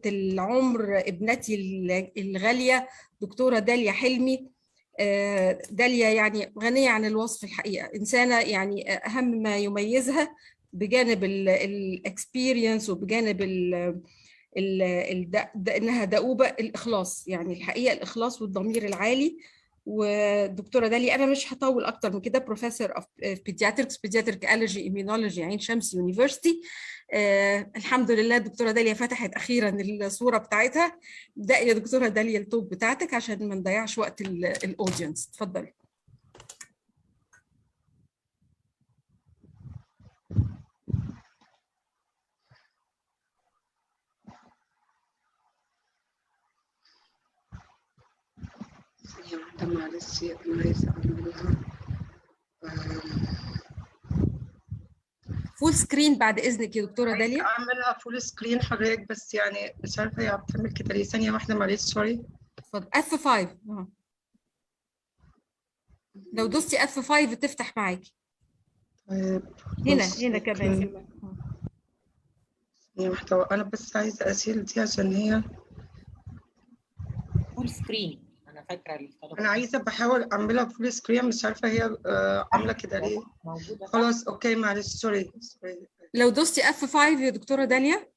العمر ابنتي الغالية دكتورة داليا حلمي. داليا يعني غنية عن الوصف الحقيقة، إنسانة يعني أهم ما يميزها بجانب الاكسبيرينس وبجانب انها دؤوبة الإخلاص، يعني الحقيقة الإخلاص والضمير العالي. ودكتورة داليا أنا مش هطول أكتر من كده، بروفيسور اوف بيدياتريكس بيدياتريك ألرجي إيميونولوجي عين شمس يونيفرسيتي. الحمد لله دكتورة داليا فتحت أخيرا الصورة بتاعتها. ابدأي يا دكتورة داليا التوب بتاعتك عشان ما نضيعش وقت الأودينس، اتفضلي. معلش انا عايزه اعملها فول سكرين بعد اذنك يا دكتوره داليا. اعملها فول سكرين حضرتك، بس يعني مش عارفه هي بتعمل كده ليه. ثانيه واحده معلش سوري. اتفضل. F5 لو دوستي F5 تفتح معاكي. طيب هنا كمان. ثانيه واحده، انا بس عايزه اشيل دي عشان هي فول سكرين. انا فاكره انا عايزه بحاول اعملها فول سكرين، مش عارفه هي عامله كده ليه. موجوده خلاص اوكي معلش سوري. لو دوستي F5 يا دكتوره داليا.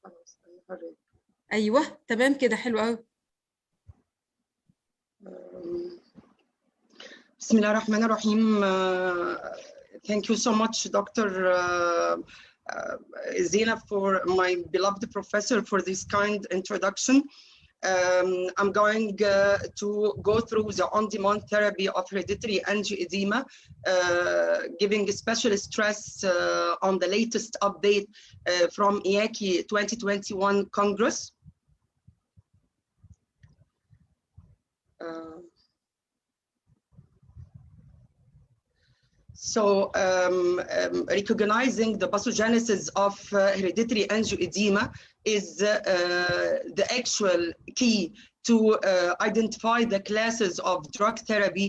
ايوه تمام كده، حلو قوي. بسم الله الرحمن الرحيم. Thank you so much, Dr. Zena, for my beloved professor, for this kind introduction. I'm going to go through the on-demand therapy of hereditary angioedema, giving special stress on the latest update from EACI 2021 Congress. So recognizing the pathogenesis of hereditary angioedema is the actual key to identify the classes of drug therapy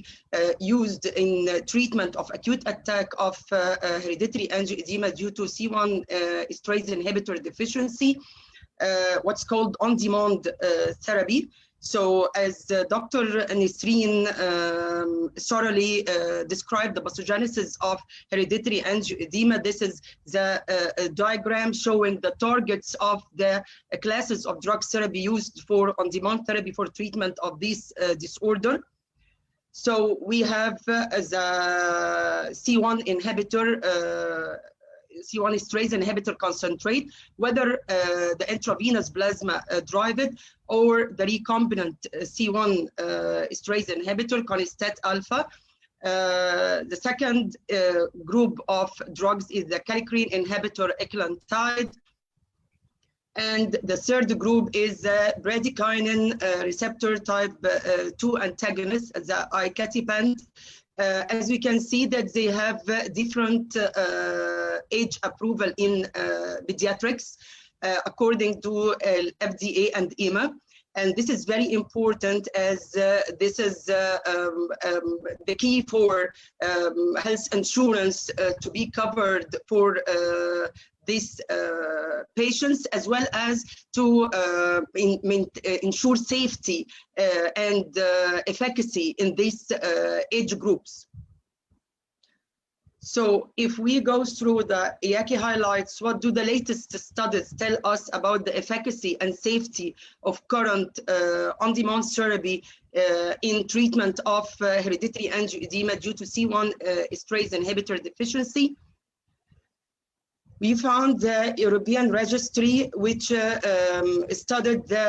used in treatment of acute attack of hereditary angioedema due to C1 esterase inhibitor deficiency, what's called on-demand therapy. So as Dr. Nisreen thoroughly described the pathogenesis of hereditary angioedema, this is the diagram showing the targets of the classes of drug therapy used for on-demand therapy for treatment of this disorder. So we have the C1 inhibitor, C1 esterase inhibitor concentrate, whether the intravenous plasma drive it or the recombinant C1 esterase inhibitor, conistat alpha. The second group of drugs is the kallikrein inhibitor, eclantide. And the third group is the bradykinin receptor type 2 antagonist, the icatibant. As we can see that they have different age approval in pediatrics according to FDA and EMA. And this is very important as this is the key for health insurance to be covered for these patients, as well as to ensure safety and efficacy in these age groups. So if we go through the EACI highlights, what do the latest studies tell us about the efficacy and safety of current on-demand therapy in treatment of hereditary angioedema due to C1 esterase inhibitor deficiency? We found the European registry, which studied the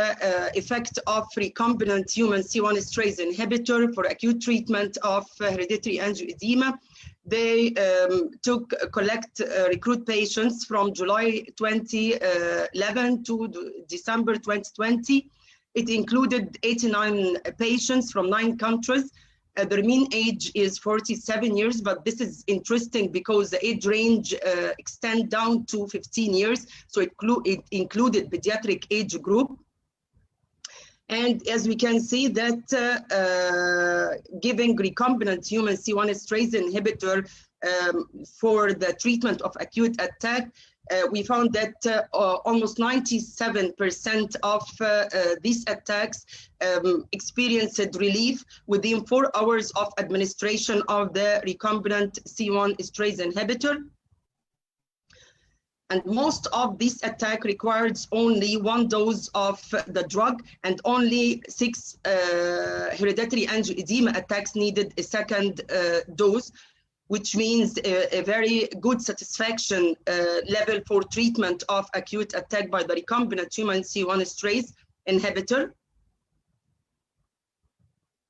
effect of recombinant human C1 esterase inhibitor for acute treatment of hereditary angioedema. They recruit patients from July 2011 to December 2020. It included 89 patients from 9 countries. Their mean age is 47 years, but this is interesting because the age range extends down to 15 years. So it included pediatric age group. And as we can see that giving recombinant human C1 esterase inhibitor for the treatment of acute attack we found that almost 97% of these attacks experienced relief within 4 hours of administration of the recombinant C1 esterase inhibitor. And most of this attack required only 1 dose of the drug, and only 6 hereditary angioedema attacks needed a second dose, which means a very good satisfaction level for treatment of acute attack by the recombinant human C1 esterase inhibitor.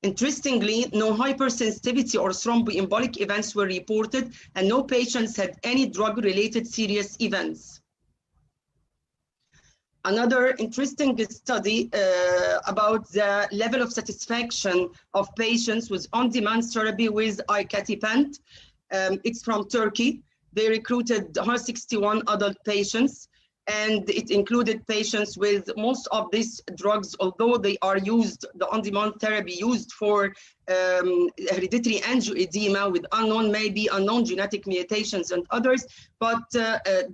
Interestingly, no hypersensitivity or thromboembolic events were reported, and no patients had any drug-related serious events. Another interesting study about the level of satisfaction of patients with on-demand therapy with icatibant. It's from Turkey. They recruited 161 adult patients, and it included patients with most of these drugs, although they are used, the on-demand therapy used for hereditary angioedema with maybe unknown genetic mutations and others, but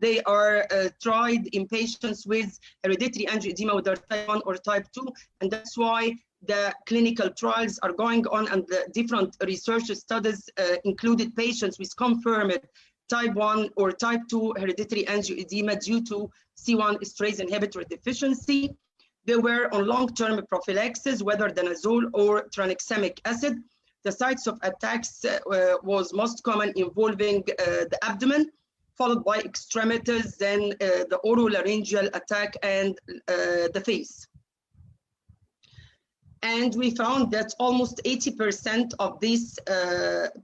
they are tried in patients with hereditary angioedema with type 1 or type 2, and that's why the clinical trials are going on, and the different research studies included patients with confirmed type 1 or type 2 hereditary angioedema due to C1 esterase inhibitor deficiency. They were on long-term prophylaxis, whether danazole or tranexamic acid. The sites of attacks was most common involving the abdomen, followed by extremities, then the oropharyngeal attack, and the face. And we found that almost 80% of these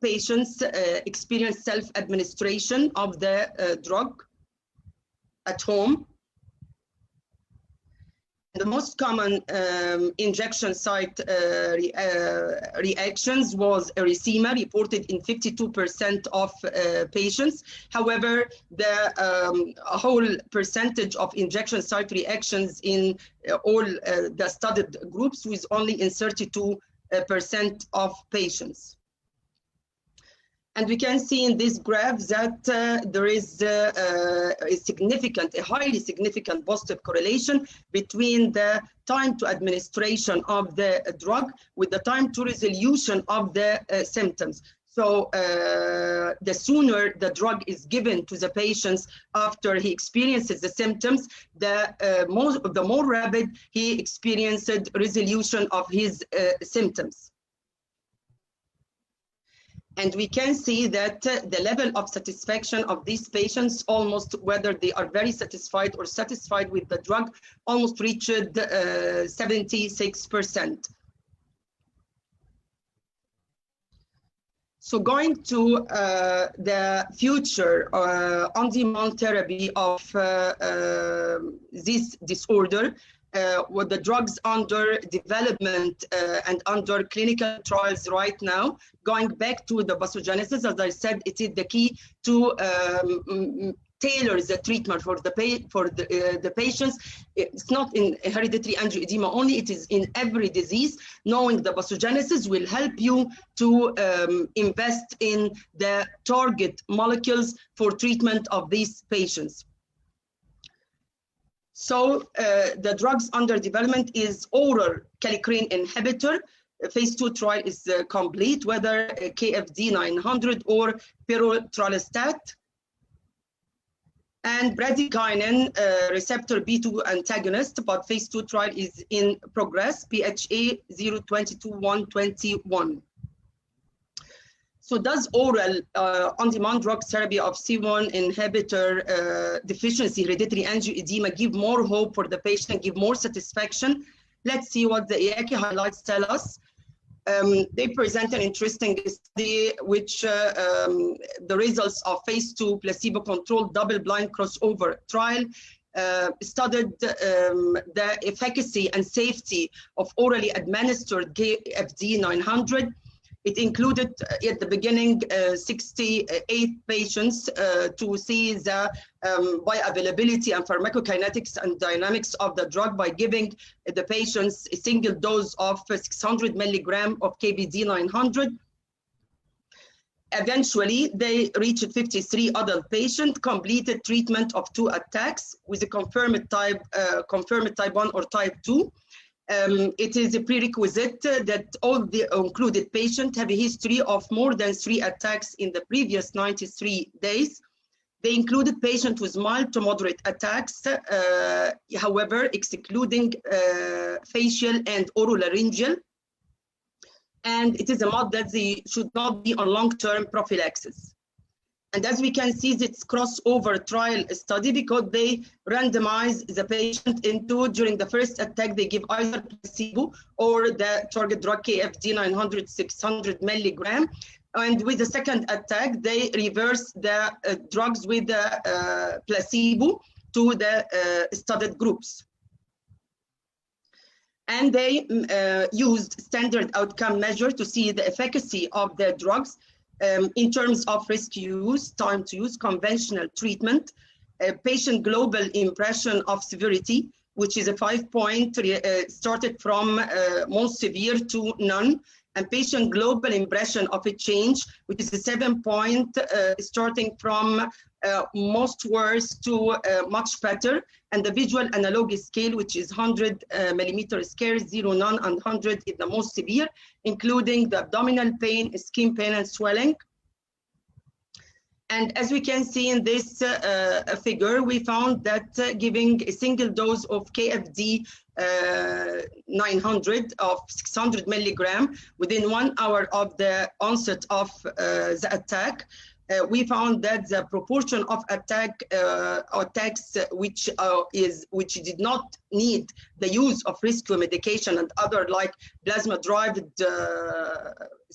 patients experienced self-administration of the drug at home. The most common injection site reactions was erythema, reported in 52% of patients. However, the whole percentage of injection site reactions in all the studied groups was only in 32% of patients. And we can see in this graph that there is a highly significant positive correlation between the time to administration of the drug with the time to resolution of the symptoms. So the sooner the drug is given to the patients after he experiences the symptoms, the more rapid he experienced resolution of his symptoms. And we can see that the level of satisfaction of these patients, almost whether they are very satisfied or satisfied with the drug, almost reached 76%. So going to the future on-demand therapy of this disorder, with the drugs under development and under clinical trials right now, going back to the pathogenesis, as I said, it is the key to tailor the treatment for the patients. It's not in hereditary angioedema only, it is in every disease. Knowing the pathogenesis will help you to invest in the target molecules for treatment of these patients. So the drugs under development is oral kallikrein inhibitor. Phase 2 trial is complete, whether KFD 900 or pyrotralistat. And bradykinin receptor B2 antagonist, but phase 2 trial is in progress, PHA 022121. So does oral on-demand drug therapy of C1 inhibitor deficiency hereditary angioedema give more hope for the patient, give more satisfaction? Let's see what the EACI highlights tell us. They present an interesting study which the results of phase 2 placebo-controlled double-blind crossover trial studied the efficacy and safety of orally administered KFD 900. It included at the beginning 68 patients to see the bioavailability and pharmacokinetics and dynamics of the drug by giving the patients a single dose of 600 milligram of KVD 900. Eventually, they reached 53 adult patients, completed treatment of 2 attacks with a confirmed type 1 or type 2. It is a prerequisite that all the included patients have a history of more than 3 attacks in the previous 93 days. They included patients with mild to moderate attacks, however, excluding facial and oropharyngeal. And it is a mod that they should not be on long-term prophylaxis. And as we can see, it's crossover trial study because they randomize the patient into, during the first attack, they give either placebo or the target drug KFD 900, 600 milligram. And with the second attack, they reverse the drugs with the placebo to the studied groups. And they used standard outcome measure to see the efficacy of the drugs in terms of risk use, time to use, conventional treatment, patient global impression of severity, which is a 5-point, started from most severe to none, and patient global impression of a change, which is a 7-point, starting from most worse to much better, and the visual analog scale, which is 100 millimeter scale, 0, none, and 100 is the most severe, including the abdominal pain, skin pain, and swelling. And as we can see in this figure, we found that giving a single dose of KFD 900 of 600 milligram within 1 hour of the onset of the attack, we found that the proportion of attacks which did not need the use of rescue medication and other like plasma-derived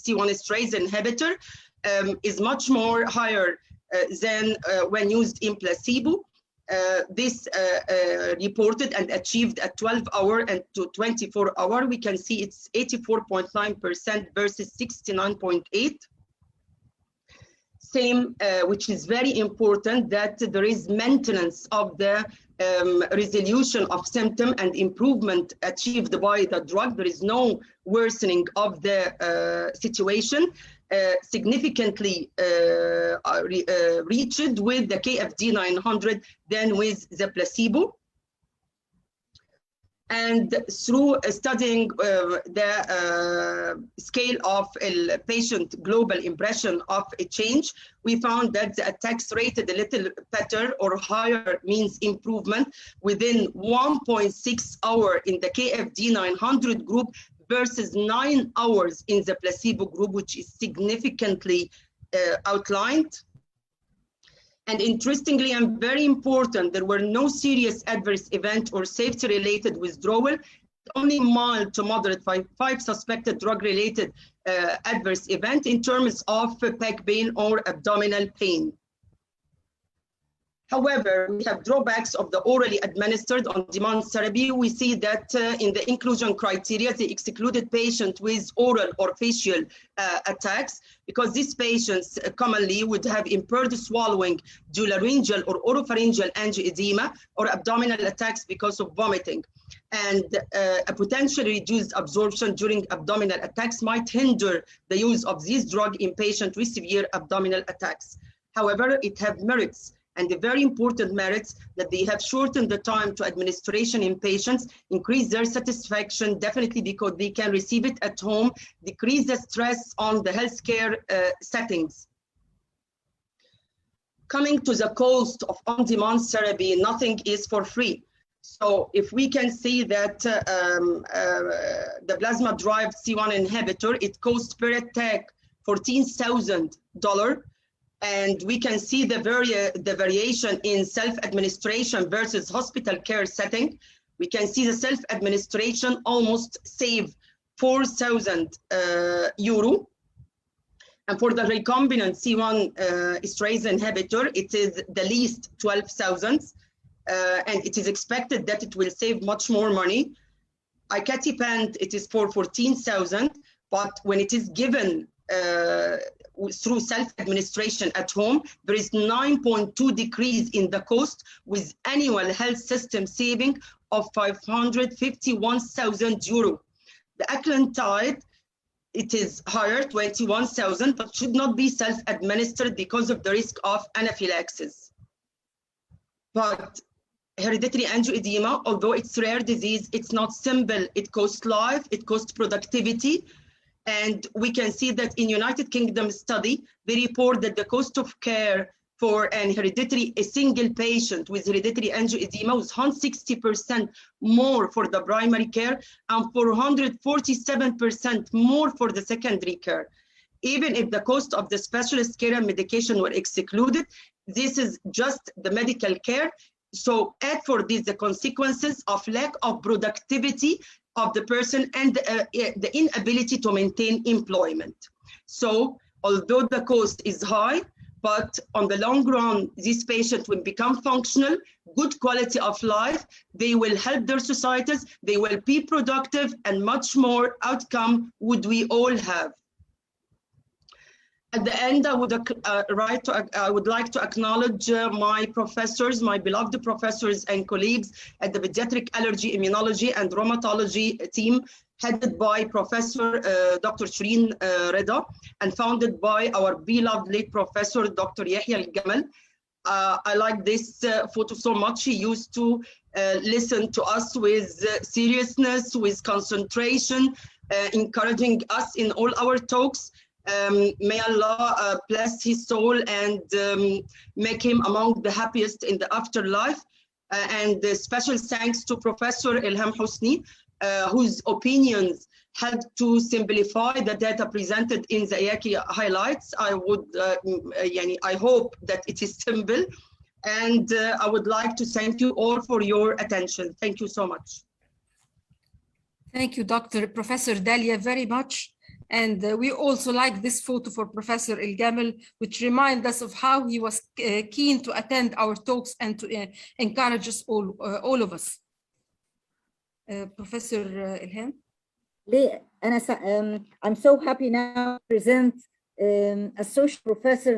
C1 esterase inhibitor is much more higher than when used in placebo. This reported and achieved at 12-hour and to 24-hour. We can see it's 84.9% versus 69.8%. Same, which is very important, that there is maintenance of the resolution of symptom and improvement achieved by the drug. There is no worsening of the situation. Significantly reached with the KFD 900 than with the placebo. And through studying the scale of a patient global impression of a change, we found that the attacks rated a little better or higher means improvement within 1.6 hours in the KFD 900 group versus 9 hours in the placebo group, which is significantly outlined. And interestingly and very important, there were no serious adverse event or safety-related withdrawal, only mild to moderate 5 suspected drug-related adverse event in terms of back pain or abdominal pain. However, we have drawbacks of the orally administered on-demand therapy. We see that in the inclusion criteria, they excluded patients with oral or facial attacks because these patients commonly would have impaired swallowing, duolaryngeal or oropharyngeal angioedema or abdominal attacks because of vomiting. And a potentially reduced absorption during abdominal attacks might hinder the use of this drug in patients with severe abdominal attacks. However, it has merits, and the very important merits that they have shortened the time to administration in patients, increase their satisfaction, definitely because they can receive it at home, decrease the stress on the healthcare settings. Coming to the cost of on-demand therapy, nothing is for free. So if we can see that the plasma-derived C1 inhibitor, it costs per attack $14,000. And we can see the variation in self-administration versus hospital care setting. We can see the self-administration almost save 4,000 euro. And for the recombinant C1 esterase inhibitor, it is the least 12,000. And it is expected that it will save much more money. Icatibant, it is for 14,000, but when it is given through self-administration at home, there is 9.2 decrease in the cost with annual health system saving of 551,000 euro. The eclantide it is higher, 21,000, but should not be self-administered because of the risk of anaphylaxis. But hereditary angioedema, although it's rare disease, it's not simple. It costs life, it costs productivity. And we can see that in United Kingdom study, they report that the cost of care for a single patient with hereditary angioedema was 160% more for the primary care and 447% more for the secondary care. Even if the cost of the specialist care and medication were excluded, this is just the medical care. So add for this the consequences of lack of productivity of the person and the inability to maintain employment. So although the cost is high, but on the long run, these patients will become functional, good quality of life, they will help their societies, they will be productive, and much more outcome would we all have. At the end, I would like to acknowledge my professors, my beloved professors and colleagues at the Pediatric Allergy, Immunology, and Rheumatology team, headed by Professor Dr. Shireen Reda, and founded by our beloved late Professor Dr. Yahya El-Ghoneimy. I like this photo so much. He used to listen to us with seriousness, with concentration, encouraging us in all our talks. May Allah bless his soul and make him among the happiest in the afterlife. And special thanks to Professor Ilham Husni, whose opinions helped to simplify the data presented in the IACI highlights. I hope that it is simple. And I would like to thank you all for your attention. Thank you so much. Thank you, Professor Dalia, very much. And we also like this photo for Professor El-Ghoneimy, which reminds us of how he was keen to attend our talks and to encourage us all of us. Professor Ilham? I'm so happy now to present Associate Professor